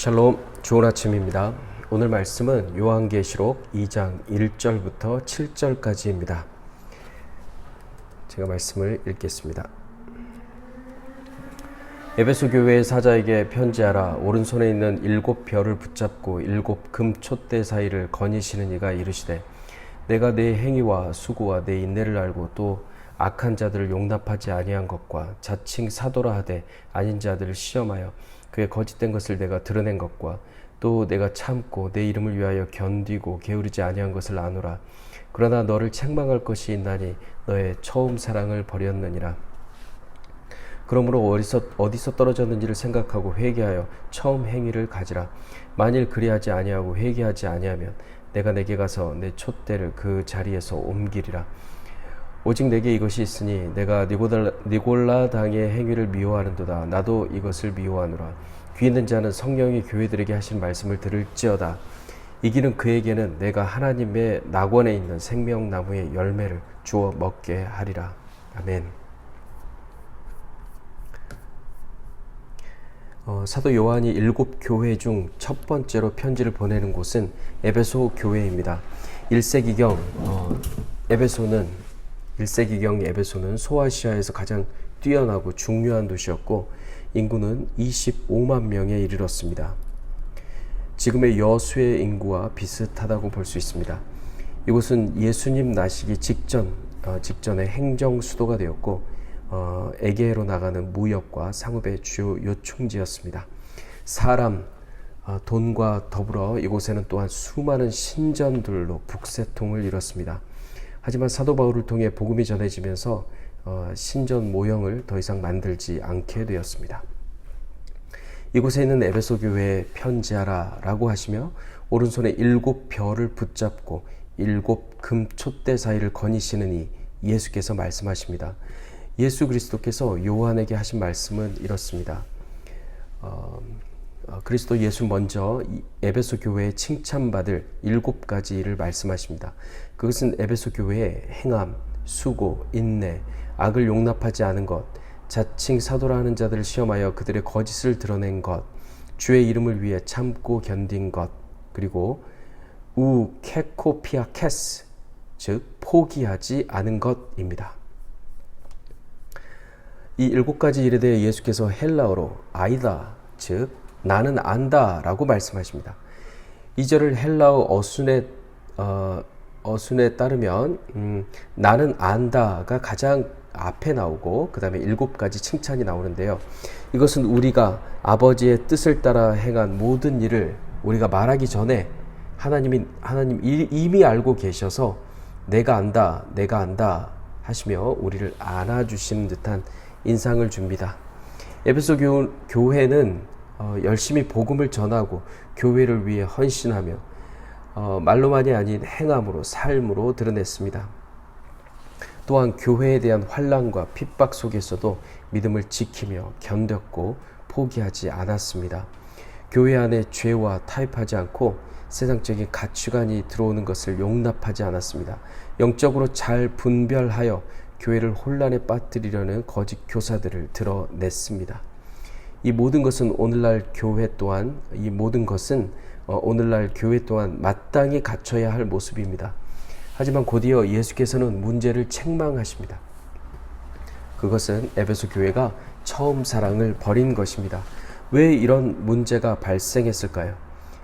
샬롬, 좋은 아침입니다. 오늘 말씀은 요한계시록 2장 1절부터 7절까지입니다. 제가 말씀을 읽겠습니다. 에베소 교회의 사자에게 편지하라. 오른손에 있는 7별을 붙잡고 7 금촛대 사이를 거니시는 이가 이르시되, 내가 내 행위와 수고와 내 인내를 알고 또 악한 자들을 용납하지 아니한 것과 자칭 사도라 하되 아닌 자들을 시험하여 그의 거짓된 것을 내가 드러낸 것과 또 내가 참고 내 이름을 위하여 견디고 게으르지 아니한 것을 아노라. 그러나 너를 책망할 것이 있나니 너의 처음 사랑을 버렸느니라. 그러므로 어디서 떨어졌는지를 생각하고 회개하여 처음 행위를 가지라. 만일 그리하지 아니하고 회개하지 아니하면 내가 내게 가서 내 촛대를 그 자리에서 옮기리라. 오직 내게 이것이 있으니 내가 니골라 당의 행위를 미워하는도다. 나도 이것을 미워하노라. 귀 있는 자는 성령이 교회들에게 하신 말씀을 들을지어다. 이기는 그에게는 내가 하나님의 낙원에 있는 생명나무의 열매를 주어 먹게 하리라. 아멘. 사도 요한이 7 교회 중 첫 번째로 편지를 보내는 곳은 에베소 교회입니다. 1세기경 에베소는 소아시아에서 가장 뛰어나고 중요한 도시였고 인구는 25만 명에 이르렀습니다. 지금의 여수의 인구와 비슷하다고 볼 수 있습니다. 이곳은 예수님 나시기 직전에 행정 수도가 되었고 에게로 나가는 무역과 상업의 주요 요충지였습니다. 사람, 돈과 더불어 이곳에는 또한 수많은 신전들로 북새통을 이뤘습니다. 하지만 사도 바울을 통해 복음이 전해지면서 신전 모형을 더 이상 만들지 않게 되었습니다. 이곳에 있는 에베소 교회에 편지하라 라고 하시며 오른손에 7별을 붙잡고 7 금촛대 사이를 거니시느니 예수께서 말씀하십니다. 예수 그리스도께서 요한에게 하신 말씀은 이렇습니다. 그리스도 예수 먼저 에베소 교회에 칭찬받을 7가지 일을 말씀하십니다. 그것은 에베소 교회의 행함, 수고, 인내, 악을 용납하지 않은 것, 자칭 사도라 하는 자들을 시험하여 그들의 거짓을 드러낸 것, 주의 이름을 위해 참고 견딘 것, 그리고 우케코피아케스, 즉 포기하지 않은 것입니다. 이 7가지 일에 대해 예수께서 헬라어로 아이다, 즉 나는 안다 라고 말씀하십니다. 이 절을 헬라어 어순에 따르면 나는 안다가 가장 앞에 나오고 그 다음에 7가지 칭찬이 나오는데요. 이것은 우리가 아버지의 뜻을 따라 행한 모든 일을 우리가 말하기 전에 하나님 이미 알고 계셔서 내가 안다 하시며 우리를 안아주시는 듯한 인상을 줍니다. 에베소 교회는 열심히 복음을 전하고 교회를 위해 헌신하며 말로만이 아닌 행함으로 삶으로 드러냈습니다. 또한 교회에 대한 환난과 핍박 속에서도 믿음을 지키며 견뎠고 포기하지 않았습니다. 교회 안에 죄와 타협하지 않고 세상적인 가치관이 들어오는 것을 용납하지 않았습니다. 영적으로 잘 분별하여 교회를 혼란에 빠뜨리려는 거짓 교사들을 드러냈습니다. 이 모든 것은 오늘날 교회 또한 마땅히 갖춰야 할 모습입니다. 하지만 곧이어 예수께서는 문제를 책망하십니다. 그것은 에베소 교회가 처음 사랑을 버린 것입니다. 왜 이런 문제가 발생했을까요?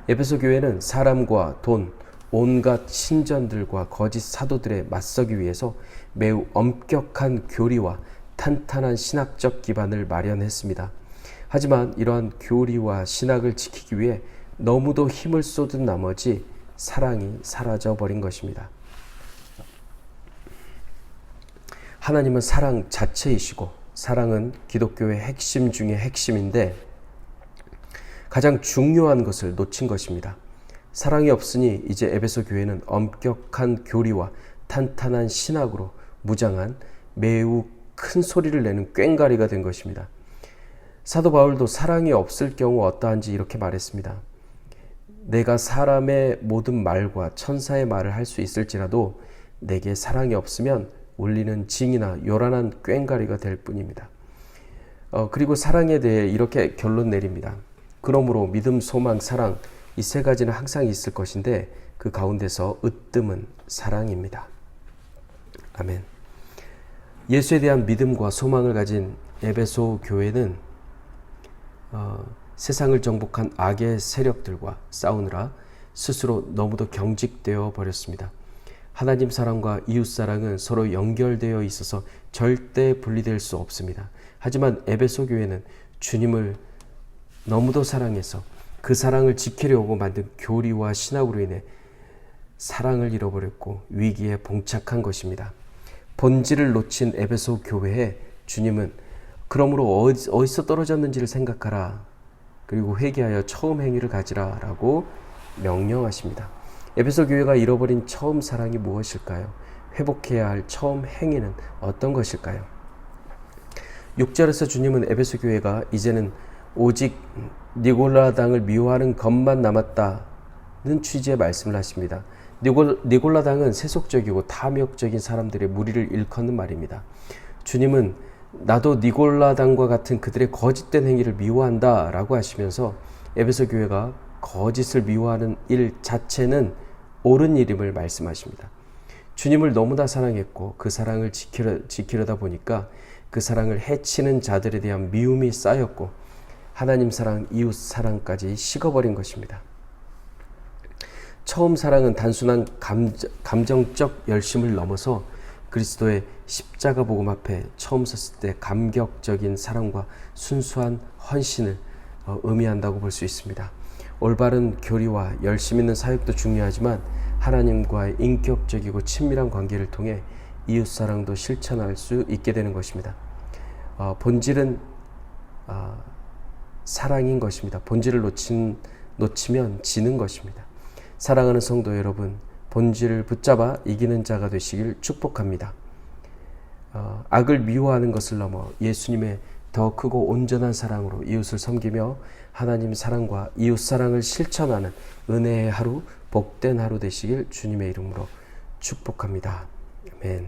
에베소 교회는 사람과 돈, 온갖 신전들과 거짓 사도들에 맞서기 위해서 매우 엄격한 교리와 탄탄한 신학적 기반을 마련했습니다. 하지만 이러한 교리와 신학을 지키기 위해 너무도 힘을 쏟은 나머지 사랑이 사라져버린 것입니다. 하나님은 사랑 자체이시고 사랑은 기독교의 핵심 중의 핵심인데 가장 중요한 것을 놓친 것입니다. 사랑이 없으니 이제 에베소 교회는 엄격한 교리와 탄탄한 신학으로 무장한 매우 큰 소리를 내는 꽹과리가 된 것입니다. 사도 바울도 사랑이 없을 경우 어떠한지 이렇게 말했습니다. 내가 사람의 모든 말과 천사의 말을 할 수 있을지라도 내게 사랑이 없으면 울리는 징이나 요란한 꽹과리가 될 뿐입니다. 그리고 사랑에 대해 이렇게 결론 내립니다. 그러므로 믿음, 소망, 사랑 이 세 가지는 항상 있을 것인데 그 가운데서 으뜸은 사랑입니다. 아멘. 예수에 대한 믿음과 소망을 가진 에베소 교회는 세상을 정복한 악의 세력들과 싸우느라 스스로 너무도 경직되어 버렸습니다. 하나님 사랑과 이웃 사랑은 서로 연결되어 있어서 절대 분리될 수 없습니다. 하지만 에베소 교회는 주님을 너무도 사랑해서 그 사랑을 지키려고 만든 교리와 신학으로 인해 사랑을 잃어버렸고 위기에 봉착한 것입니다. 본질을 놓친 에베소 교회에 주님은 그러므로 어디서 떨어졌는지를 생각하라. 그리고 회개하여 처음 행위를 가지라 라고 명령하십니다. 에베소 교회가 잃어버린 처음 사랑이 무엇일까요? 회복해야 할 처음 행위는 어떤 것일까요? 6절에서 주님은 에베소 교회가 이제는 오직 니골라당을 미워하는 것만 남았다는 취지의 말씀을 하십니다. 니골라당은 세속적이고 탐욕적인 사람들의 무리를 일컫는 말입니다. 주님은 나도 니골라당과 같은 그들의 거짓된 행위를 미워한다 라고 하시면서 에베소 교회가 거짓을 미워하는 일 자체는 옳은 일임을 말씀하십니다. 주님을 너무나 사랑했고 그 사랑을 지키려다 보니까 그 사랑을 해치는 자들에 대한 미움이 쌓였고 하나님 사랑, 이웃 사랑까지 식어버린 것입니다. 처음 사랑은 단순한 감정적 열심을 넘어서 그리스도의 십자가 복음 앞에 처음 섰을 때 감격적인 사랑과 순수한 헌신을 의미한다고 볼 수 있습니다. 올바른 교리와 열심 있는 사역도 중요하지만 하나님과의 인격적이고 친밀한 관계를 통해 이웃사랑도 실천할 수 있게 되는 것입니다. 본질은 사랑인 것입니다. 본질을 놓치면 지는 것입니다. 사랑하는 성도 여러분, 본질을 붙잡아 이기는 자가 되시길 축복합니다. 악을 미워하는 것을 넘어 예수님의 더 크고 온전한 사랑으로 이웃을 섬기며 하나님 사랑과 이웃 사랑을 실천하는 은혜의 하루, 복된 하루 되시길 주님의 이름으로 축복합니다. 아멘.